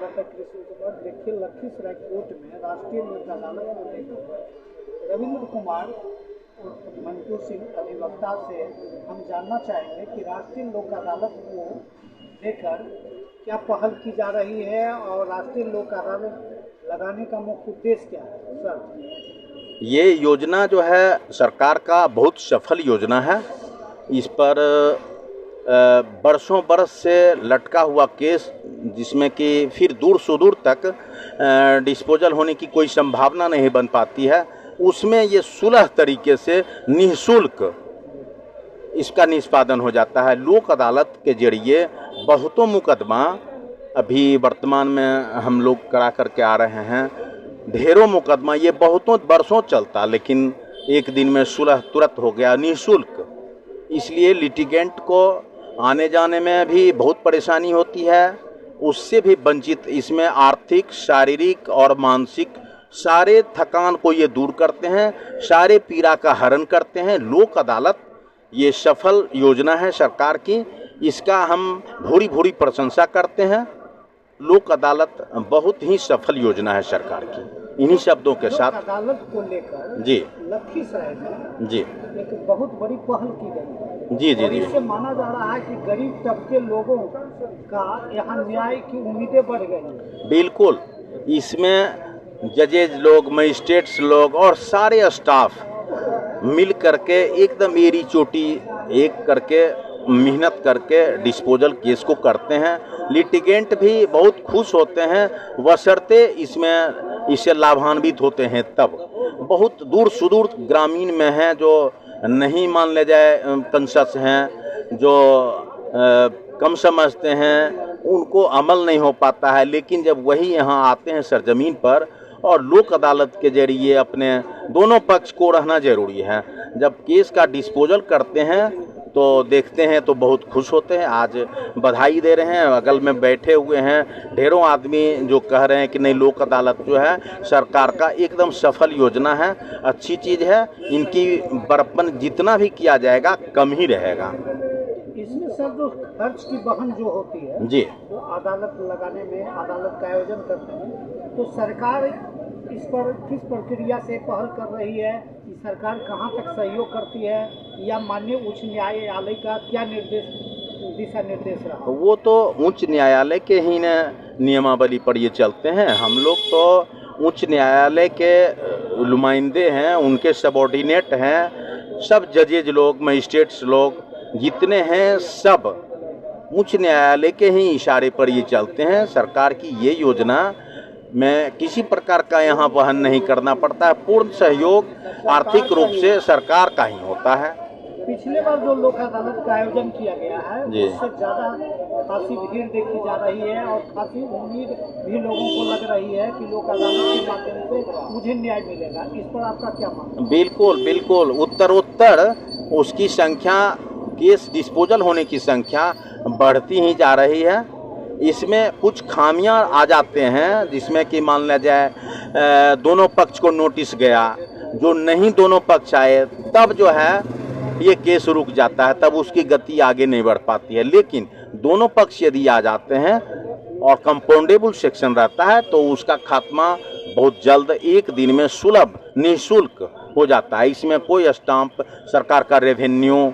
देखिए, लखीसराय कोर्ट में राष्ट्रीय लोक अदालत को लेकर रविंद्र कुमार मंटू सिंह अधिवक्ता से हम जानना चाहेंगे कि राष्ट्रीय लोक अदालत को लेकर क्या पहल की जा रही है और राष्ट्रीय लोक अदालत लगाने का मुख्य उद्देश्य क्या है। सर, ये योजना जो है सरकार का बहुत सफल योजना है। इस पर बरसों बरस से लटका हुआ केस, जिसमें कि फिर दूर सुदूर तक डिस्पोजल होने की कोई संभावना नहीं बन पाती है, उसमें ये सुलह तरीके से निःशुल्क इसका निष्पादन हो जाता है। लोक अदालत के जरिए बहुतों मुकदमा अभी वर्तमान में हम लोग करा करके आ रहे हैं। ढेरों मुकदमा ये बहुतों वर्षों चलता, लेकिन एक दिन में सुलह तुरंत हो गया निःशुल्क। इसलिए लिटिगेंट को आने जाने में भी बहुत परेशानी होती है, उससे भी वंचित। इसमें आर्थिक, शारीरिक और मानसिक सारे थकान को ये दूर करते हैं, सारे पीड़ा का हरण करते हैं। लोक अदालत ये सफल योजना है सरकार की, इसका हम भूरी भूरी प्रशंसा करते हैं। लोक अदालत बहुत ही सफल योजना है सरकार की। इन्हीं शब्दों के साथ अदालत को लेकर जी लखीसराय में जी एक बहुत बड़ी पहल की गई। जी जी जी इससे माना जा रहा है कि गरीब तबके लोगों का यहाँ न्याय की उम्मीदें बढ़ गई। बिल्कुल, इसमें जजेज लोग, मजिस्ट्रेट्स लोग और सारे स्टाफ मिल करके एकदम एड़ी चोटी एक करके मेहनत करके डिस्पोजल केस को करते हैं। लिटिगेंट भी बहुत खुश होते हैं, बशर्ते इससे लाभान्वित होते हैं। तब बहुत दूर सुदूर ग्रामीण में हैं जो नहीं मान ले जाए कंसस हैं, जो कम समझते हैं, उनको अमल नहीं हो पाता है। लेकिन जब वही यहाँ आते हैं सरजमीन पर और लोक अदालत के जरिए अपने दोनों पक्ष को रहना जरूरी है, जब केस का डिस्पोजल करते हैं तो देखते हैं तो बहुत खुश होते हैं। आज बधाई दे रहे हैं, बगल में बैठे हुए हैं ढेरों आदमी जो कह रहे हैं कि नहीं, लोक अदालत जो है सरकार का एकदम सफल योजना है, अच्छी चीज़ है। इनकी बड़प्पन जितना भी किया जाएगा कम ही रहेगा। इसमें सर जो खर्च की वहन जो होती है जी, तो अदालत लगाने में, अदालत का आयोजन करते हैं, तो सरकार इस पर किस प्रक्रिया से पहल कर रही है, कि सरकार कहां तक सहयोग करती है, या माननीय उच्च न्यायालय का क्या दिशा निर्देश रहा? वो तो उच्च न्यायालय के ही नियमावली पर ये चलते हैं। हम लोग तो उच्च न्यायालय के नुमाइंदे हैं, उनके सबॉर्डिनेट हैं। सब जजेज लोग, मजिस्ट्रेट्स लोग जितने हैं सब उच्च न्यायालय के ही इशारे पर ये चलते हैं। सरकार की ये योजना में किसी प्रकार का यहाँ वहन नहीं करना पड़ता है। पूर्ण सहयोग आर्थिक रूप से सरकार का ही होता है। पिछले बार जो लोक अदालत का आयोजन किया गया है उससे ज़्यादा खासी भीड़ देखी जा रही है और खासी उम्मीद भी लोगों को लग रही है कि लोक अदालत के माध्यम से मुझे न्याय मिलेगा। इस पर आपका क्या मानना है? बिल्कुल बिल्कुल, उत्तरोत्तर उसकी संख्या, केस डिस्पोजल होने की संख्या बढ़ती ही जा रही है। इसमें कुछ खामियां आ जाते हैं, जिसमें कि मान लिया जाए दोनों पक्ष को नोटिस गया, जो नहीं दोनों पक्ष आए तब जो है ये केस रुक जाता है, तब उसकी गति आगे नहीं बढ़ पाती है। लेकिन दोनों पक्ष यदि आ जाते हैं और कंपाउंडेबल सेक्शन रहता है तो उसका खात्मा बहुत जल्द एक दिन में सुलभ निःशुल्क हो जाता है। इसमें कोई स्टाम्प, सरकार का रेवेन्यू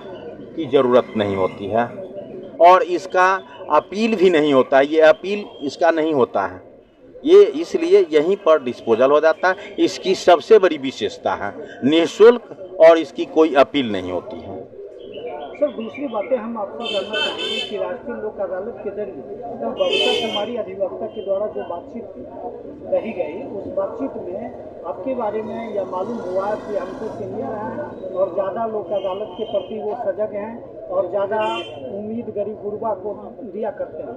की ज़रूरत नहीं होती है और इसका अपील भी नहीं होता है। ये अपील इसका नहीं होता है, ये इसलिए यहीं पर डिस्पोजल हो जाता है। इसकी सबसे बड़ी विशेषता है निःशुल्क और इसकी कोई अपील नहीं होती है। सर, दूसरी बातें हम आपसे जानना चाहेंगे कि राष्ट्रीय लोक अदालत के जरिए बबीता कुमारी अधिवक्ता के द्वारा जो बातचीत कही गई, उस बातचीत में आपके बारे में यह मालूम हुआ कि हमसे सीनियर हैं और ज़्यादा लोक अदालत के प्रति वो सजग हैं और ज़्यादा उम्मीद गरीब गुरबा को दिया करते हैं।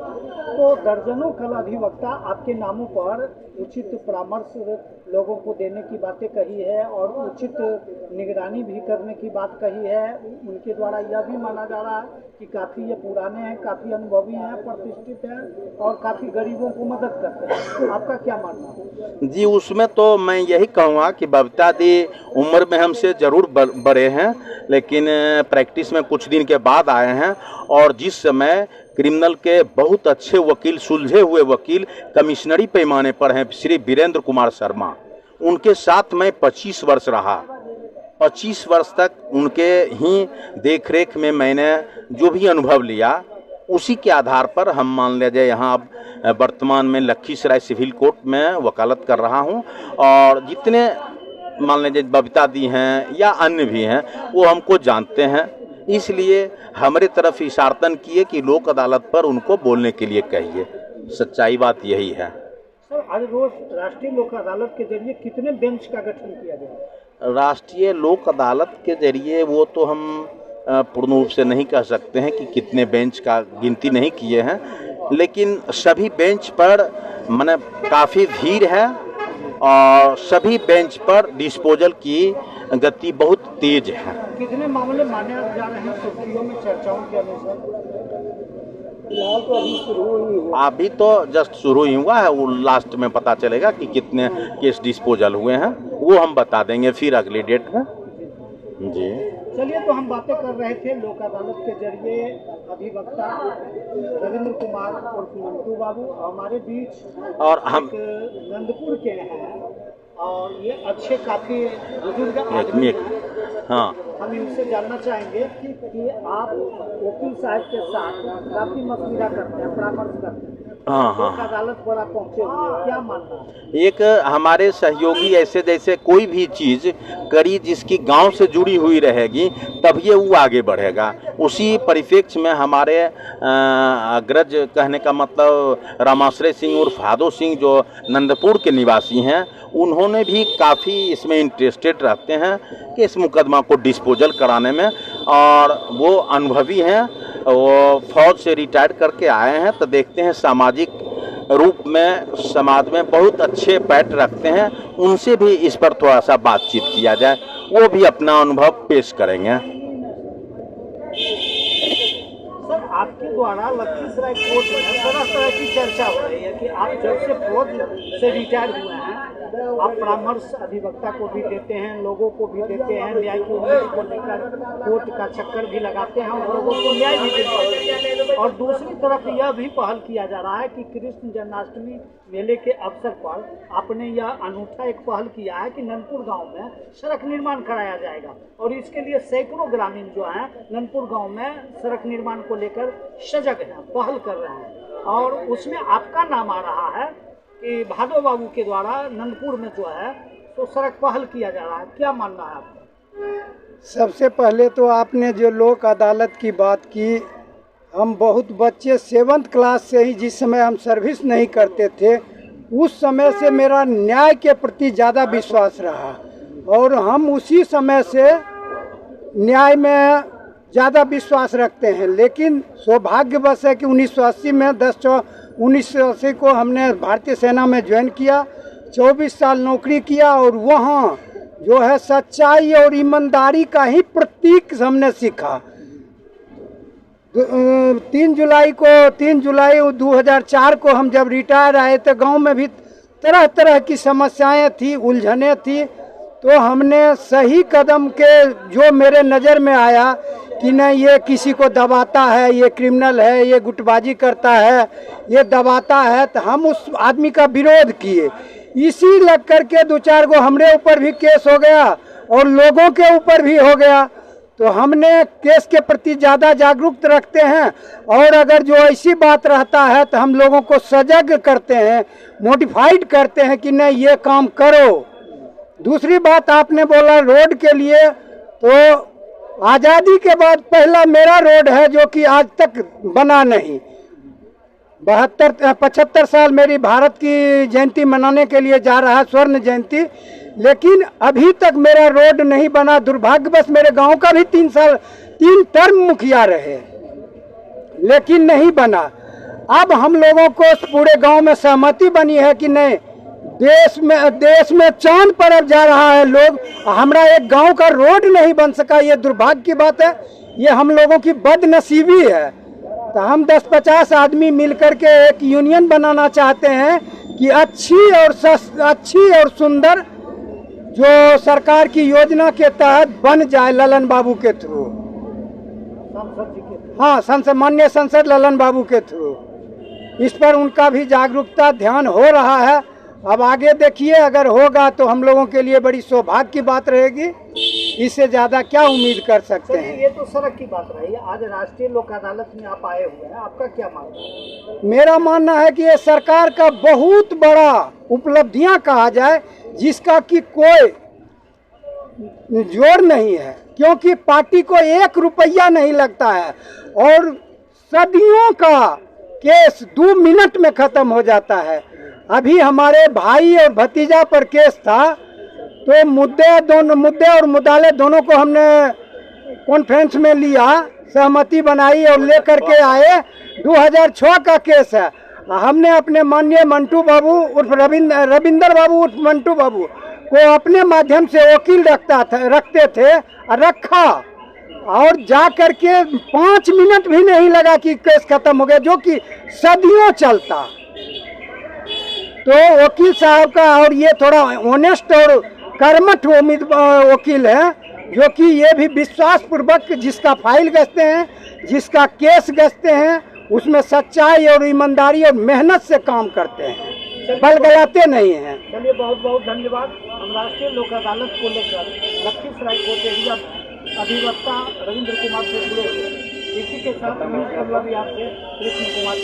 तो दर्जनों कल अधिवक्ता आपके नामों पर उचित परामर्श लोगों को देने की बातें कही है और उचित निगरानी भी करने की बात कही है। उनके द्वारा यह भी माना जा रहा है कि काफ़ी ये पुराने हैं, काफ़ी अनुभवी हैं, प्रतिष्ठित हैं और काफ़ी गरीबों को मदद करते हैं। आपका क्या मानना है? जी, उसमें तो मैं यही कहूँगा कि बबीता दी उम्र में हमसे ज़रूर बड़े हैं, लेकिन प्रैक्टिस में कुछ दिन के बाद आए हैं और जिस समय क्रिमिनल के बहुत अच्छे वकील, सुलझे हुए वकील कमिश्नरी पैमाने पर हैं, श्री वीरेंद्र कुमार शर्मा। उनके साथ मैं 25 वर्ष रहा। 25 वर्ष तक उनके ही देखरेख में मैंने जो भी अनुभव लिया, उसी के आधार पर हम मान लीजिए यहाँ अब वर्तमान में लखीसराय सिविल कोर्ट में वकालत कर रहा हूँ। और जितने मान लीजिए बबीता दी हैं या अन्य भी हैं, वो हमको जानते हैं, इसलिए हमारे तरफ इशारतन किए कि लोक अदालत पर उनको बोलने के लिए कहिए। सच्चाई बात यही है। सर, आज रोज राष्ट्रीय लोक अदालत के जरिए कितने बेंच का गठन किया गया? राष्ट्रीय लोक अदालत के जरिए वो तो हम पूर्ण रूप से नहीं कह सकते हैं कि कितने बेंच का गिनती नहीं किए हैं, लेकिन सभी बेंच पर माने काफ़ी भीड़ है और सभी बेंच पर डिस्पोजल की गति बहुत तेज है। कितने मामले माने जा रहे हैं सुर्खियों में चर्चाओं के अनुसार? फिलहाल तो अभी शुरू ही हुआ, अभी तो जस्ट शुरू ही हुआ है। वो लास्ट में पता चलेगा कि कितने केस डिस्पोजल हुए हैं, वो हम बता देंगे फिर अगली डेट में। जी चलिए, तो हम बातें कर रहे थे लोक अदालत के जरिए अधिवक्ता रविंद्र कुमार उर्फ मंटू बाबू हमारे बीच, और हम नंदपुर के हैं और ये अच्छे काफी बुजुर्ग आदमी हैं। हाँ, हम इनसे जानना चाहेंगे कि आप वकील साहब के साथ काफी मशविरा करते हैं, परामर्श करते हैं, हाँ, हाँ, लोक अदालत पर आप पहुंचे हुए हैं, क्या मानना है? एक हमारे सहयोगी ऐसे जैसे कोई भी चीज़ करी जिसकी गांव से जुड़ी हुई रहेगी तब ये वो आगे बढ़ेगा। उसी परिप्रेक्ष्य में हमारे अग्रज कहने का मतलब रामाश्रय सिंह उर्फ हादो सिंह जो नंदपुर के निवासी हैं, उन्होंने भी काफ़ी इसमें इंटरेस्टेड रहते हैं कि इस मुकदमा को डिस्पोजल कराने में, और वो अनुभवी हैं, वो फौज से रिटायर करके आए हैं, तो देखते हैं सामाजिक रूप में समाज में बहुत अच्छे पैठ रखते हैं। उनसे भी इस पर थोड़ा सा बातचीत किया जाए, वो भी अपना अनुभव पेश करेंगे। सर, आपके द्वारा लखीसराय कोर्ट में तरह तरह की चर्चा हो रही है कि आप जब से फौज से रिटायर हुए हैं, आप परामर्श अधिवक्ता को भी देते हैं, लोगों को भी देते हैं, न्याय की उम्मीद को लेकर कोर्ट का चक्कर भी लगाते हैं और लोगों को न्याय भी दिलवाते हैं। और दूसरी तरफ यह भी पहल किया जा रहा है कि कृष्ण जन्माष्टमी मेले के अवसर पर आपने यह अनूठा एक पहल किया है कि नंदपुर गांव में सड़क निर्माण कराया जाएगा, और इसके लिए सैकड़ों ग्रामीण जो हैं नंदपुर गांव में सड़क निर्माण को लेकर सजग हैं, पहल कर रहे हैं, और उसमें आपका नाम आ रहा है कि भादो बाबू के द्वारा नंदपुर में जो है तो सड़क पहल किया जा रहा है। क्या मानना है आपका? सबसे पहले तो आपने जो लोक अदालत की बात की, हम बहुत बच्चे 7th क्लास से ही, जिस समय हम सर्विस नहीं करते थे, उस समय से मेरा न्याय के प्रति ज़्यादा विश्वास रहा और हम उसी समय से न्याय में ज़्यादा विश्वास रखते हैं। लेकिन सौभाग्यवश है कि 1980 में 1980 को हमने भारतीय सेना में ज्वाइन किया, 24 साल नौकरी किया और वहाँ जो है सच्चाई और ईमानदारी का ही प्रतीक हमने सीखा। 3 जुलाई 2004 को हम जब रिटायर आए तो गांव में भी तरह तरह की समस्याएं थी, उलझने थी, तो हमने सही कदम के जो मेरे नज़र में आया कि नहीं ये किसी को दबाता है, ये क्रिमिनल है, ये गुटबाजी करता है, ये दबाता है, तो हम उस आदमी का विरोध किए। इसी लग करके 2-4 गो हमरे ऊपर भी केस हो गया और लोगों के ऊपर भी हो गया। तो हमने केस के प्रति ज़्यादा जागरूक रखते हैं और अगर जो ऐसी बात रहता है तो हम लोगों को सजग करते हैं, मोटिफाइड करते हैं कि नहीं ये काम करो। दूसरी बात आपने बोला रोड के लिए, तो आज़ादी के बाद पहला मेरा रोड है जो कि आज तक बना नहीं। 75 साल मेरी भारत की जयंती मनाने के लिए जा रहा है, स्वर्ण जयंती, लेकिन अभी तक मेरा रोड नहीं बना। दुर्भाग्यवश मेरे गांव का भी 3 टर्म मुखिया रहे लेकिन नहीं बना। अब हम लोगों को पूरे गांव में सहमति बनी है कि नहीं, देश में चांद पर अब जा रहा है लोग, हमारा एक गांव का रोड नहीं बन सका। ये दुर्भाग्य की बात है, ये हम लोगों की बदनसीबी है। तो हम 10-50 आदमी मिलकर के एक यूनियन बनाना चाहते हैं कि अच्छी और सुंदर जो सरकार की योजना के तहत बन जाए ललन बाबू के थ्रू। हाँ, संसद माननीय सांसद ललन बाबू के थ्रू इस पर उनका भी जागरूकता ध्यान हो रहा है। अब आगे देखिए, अगर होगा तो हम लोगों के लिए बड़ी सौभाग्य की बात रहेगी। इससे ज़्यादा क्या उम्मीद कर सकते हैं। ये तो सड़क की बात रही। आज राष्ट्रीय लोक अदालत में आप आए हुए हैं, आपका क्या मानना है? मेरा मानना है कि ये सरकार का बहुत बड़ा उपलब्धियां कहा जाए, जिसका कि कोई जोड़ नहीं है, क्योंकि पार्टी को 1 रुपया नहीं लगता है और सदियों का केस 2 मिनट में खत्म हो जाता है। अभी हमारे भाई और भतीजा पर केस था, तो मुद्दे और मुद्दाले दोनों को हमने कॉन्फ्रेंस में लिया, सहमति बनाई और लेकर के आए। 2006 का केस है। हमने अपने माननीय मंटू बाबू उर्फ रविंदर बाबू उर्फ मंटू बाबू को अपने माध्यम से वकील रखते थे और रखा, और जा करके 5 मिनट भी नहीं लगा कि केस खत्म हो गया, जो कि सदियों चलता। तो वकील साहब का, और ये थोड़ा ऑनेस्ट और कर्मठ वकील है, जो कि ये भी विश्वास पूर्वक जिसका फाइल गश्ते हैं, जिसका केस गश्ते हैं, उसमें सच्चाई और ईमानदारी और मेहनत से काम करते हैं, बलगलाते नहीं हैं। चलिए, बहुत बहुत धन्यवाद। हम राष्ट्रीय लोक अदालत को लेकर लखीसराय कोर्ट एरिया अधिवक्ता रविंद्र कुमार से जुड़े हुए। इसी के साथ आपसे कृष्ण कुमार।